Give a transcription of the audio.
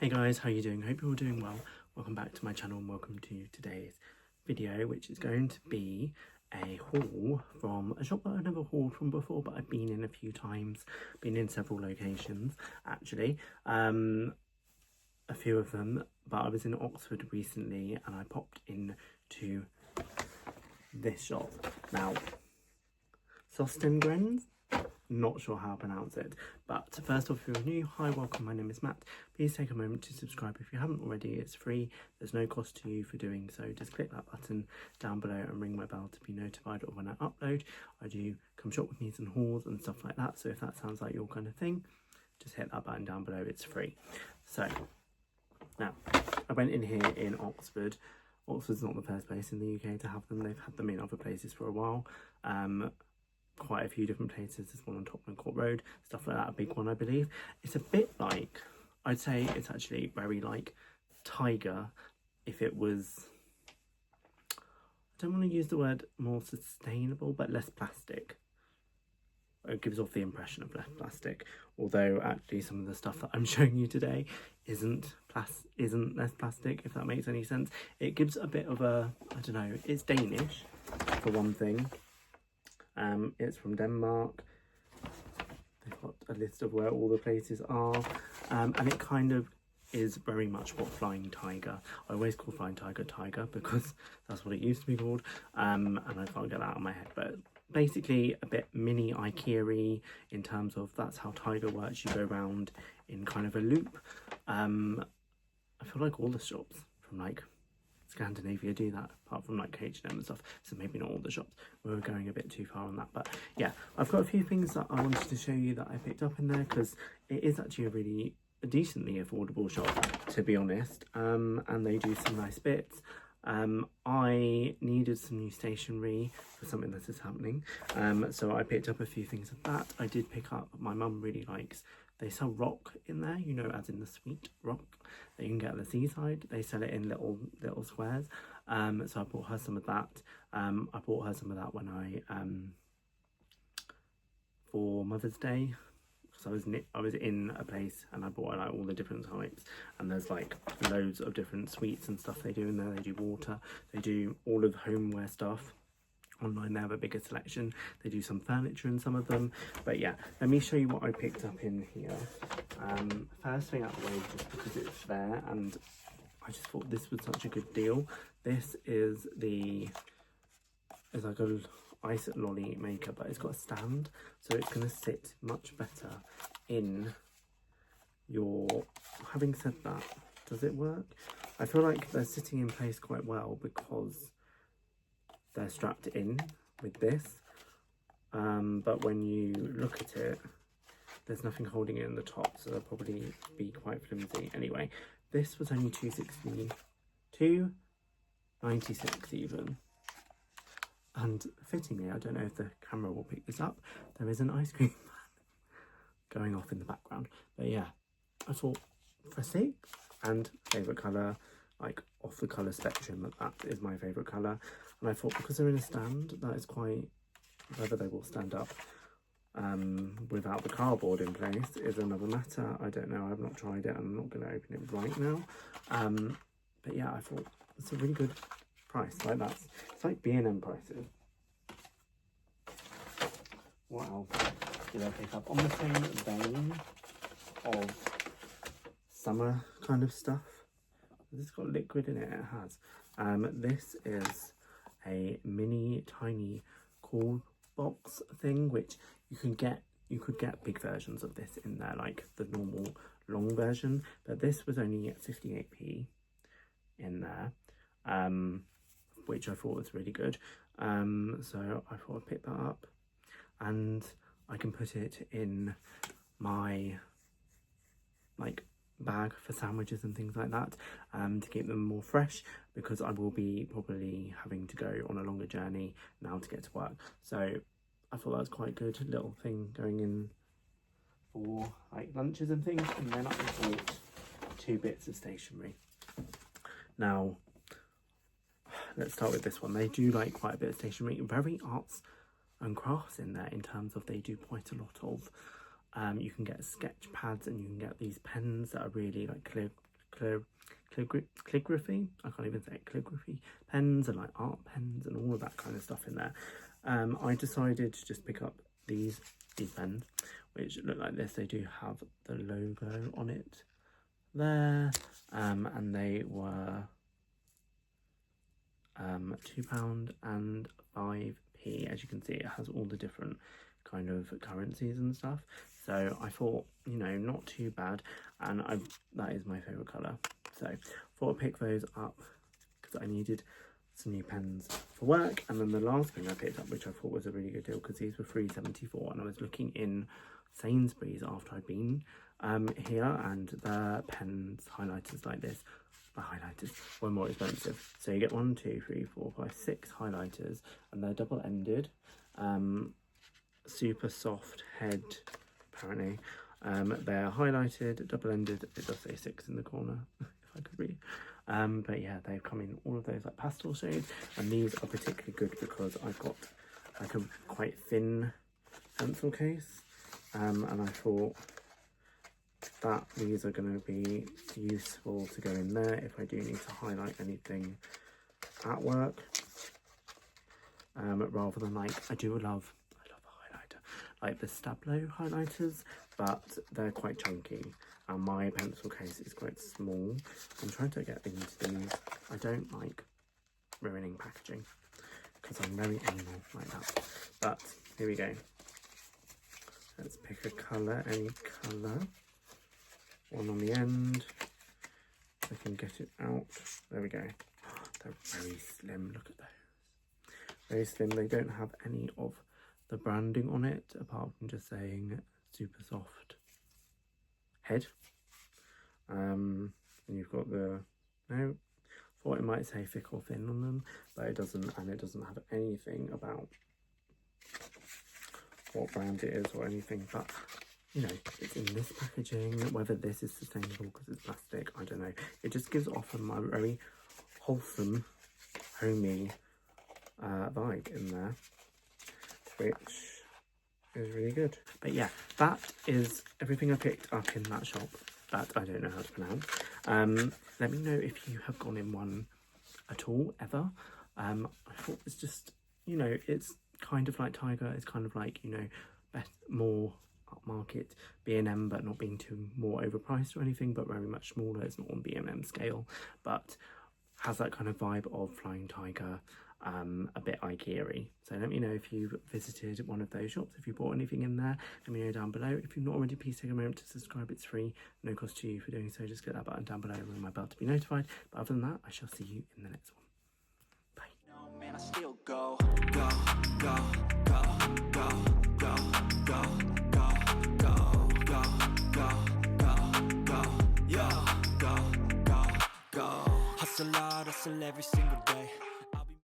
Hey guys, how are you doing? Hope you're all doing well. Welcome back to my channel and welcome to today's video, which is going to be a haul from a shop that I've never hauled from before, but I've been in a few times, been in several locations actually, a few of them, but I was in Oxford recently and I popped into this shop. Now, Søstrene Grene? Not sure how to pronounce it, but first off, if you're new, hi, welcome, my name is Matt. Please take a moment to subscribe if you haven't already. It's free, there's no cost to you for doing so. Just click that button down below and ring my bell to be notified of when I upload. I do come shop with needs and hauls and stuff like that, so if that sounds like your kind of thing, just hit that button down below, it's free. So now I went in here in Oxford. Oxford's not the first place in the UK to have them. They've had them in other places for a while. Quite a few different places. There's one on Tottenham Court Road, stuff like that, a big one I believe. It's a bit like, I'd say it's actually very like Tiger if it was, I don't want to use the word more sustainable, but less plastic. It gives off the impression of less plastic, although actually some of the stuff that I'm showing you today isn't less plastic, if that makes any sense. It gives a bit of a, I don't know, it's Danish for one thing. It's from Denmark. They've got a list of where all the places are, and it kind of is very much what Flying Tiger, I always call Flying Tiger Tiger because that's what it used to be called, and I can't get that out of my head, but basically a bit mini IKEA-y in terms of that's how Tiger works. You go around in kind of a loop. I feel like all the shops from like Scandinavia do that, apart from like H&M and stuff, so maybe not all the shops. We're going a bit too far on that, but yeah, I've got a few things that I wanted to show you that I picked up in there because it is actually a really decently affordable shop, to be honest, and they do some nice bits. I needed some new stationery for something that is happening, so I picked up a few things of that. I did pick up, my mum really likes, they sell rock in there, you know, as in the sweet rock that you can get at the seaside. They sell it in little squares, so I bought her some of that. I bought her some of that when I for Mother's Day. So I was in a place and I bought like all the different types, and there's like loads of different sweets and stuff they do in there. They do water, they do all of homeware stuff. Online they have a bigger selection, they do some furniture in some of them, but yeah, let me show you what I picked up in here. First thing out the way, just because it's there and I just thought this was such a good deal. This is like a ice lolly maker, but it's got a stand, so it's going to sit much better in your, having said that, does it work? I feel like they're sitting in place quite well because they're strapped in with this, but when you look at it, there's nothing holding it in the top, so they'll probably be quite flimsy. Anyway, this was only $2.96 even, and fittingly, I don't know if the camera will pick this up, there is an ice cream man going off in the background, but yeah, I thought for $6 and favourite colour, like off the colour spectrum, that is my favourite colour. And I thought because they're in a stand, that is quite, whether they will stand up without the cardboard in place is another matter. I don't know, I've not tried it, I'm not going to open it right now. But yeah, I thought it's a really good price. Like that's, it's like B&M prices. What else did I pick up? On the same vein of summer kind of stuff. Has this got liquid in it? It has. This is a mini tiny cool box thing, which you could get big versions of this in there, like the normal long version, but this was only at 58p in there, which I thought was really good. So I thought I'd pick that up, and I can put it in my like bag for sandwiches and things like that, to keep them more fresh, because I will be probably having to go on a longer journey now to get to work. So I thought that was quite a good little thing going in for like lunches and things. And then I bought 2 bits of stationery. Now let's start with this one. They do like quite a bit of stationery, very arts and crafts in there, in terms of they do quite a lot of you can get sketch pads, and you can get these pens that are really like calligraphy, I can't even say it, calligraphy pens and like art pens and all of that kind of stuff in there. I decided to just pick up these pens, which look like this. They do have the logo on it there, and they were £2 and 5p. As you can see, it has all the different kind of currencies and stuff, so I thought, you know, not too bad, and that is my favorite color, so I thought I'd pick those up because I needed some new pens for work. And then the last thing I picked up, which I thought was a really good deal, because these were £3.74, and I was looking in Sainsbury's after I'd been here, and the pens, highlighters like this, the highlighters were more expensive. So you get 1, 2, 3, 4, 5, 6 highlighters, and they're double-ended, super soft head apparently. They're highlighted, double-ended. It does say 6 in the corner if I could read. But yeah, they've come in all of those like pastel shades, and these are particularly good because I've got like a quite thin pencil case, and I thought that these are going to be useful to go in there if I do need to highlight anything at work, rather than like I love a highlighter like the Stablo highlighters, but they're quite chunky and my pencil case is quite small. I'm trying to get into these. I don't like ruining packaging because I'm very anal like that. But here we go. Let's pick a colour, any colour. One on the end. I can get it out. There we go. They're very slim. Look at those. Very slim. They don't have any of the branding on it apart from just saying super soft head. And you've got the, no, thought it might say thick or thin on them, but it doesn't, and it doesn't have anything about what brand it is or anything. But you know, it's in this packaging. Whether this is sustainable because it's plastic, I don't know. It just gives off a very wholesome, homey vibe in there, which is really good. But yeah, that is everything I picked up in that shop that I don't know how to pronounce. Let me know if you have gone in one at all, ever. I thought it's just, you know, it's kind of like Tiger. It's kind of like, you know, more upmarket B&M, but not being too more overpriced or anything, but very much smaller. It's not on B&M scale, but has that kind of vibe of Flying Tiger, a bit IKEA-y. So let me know if you've visited one of those shops, if you bought anything in there. Let me know down below. If you've not already, please take a moment to subscribe. It's free, no cost to you for doing so. Just click that button down below and ring my bell to be notified. But other than that, I shall see you in the next one. Bye. No, man, I still go, go, go, go, go, go, go, go, go, go, go, go, go, go, go, go. Hustle hard, hustle every single day.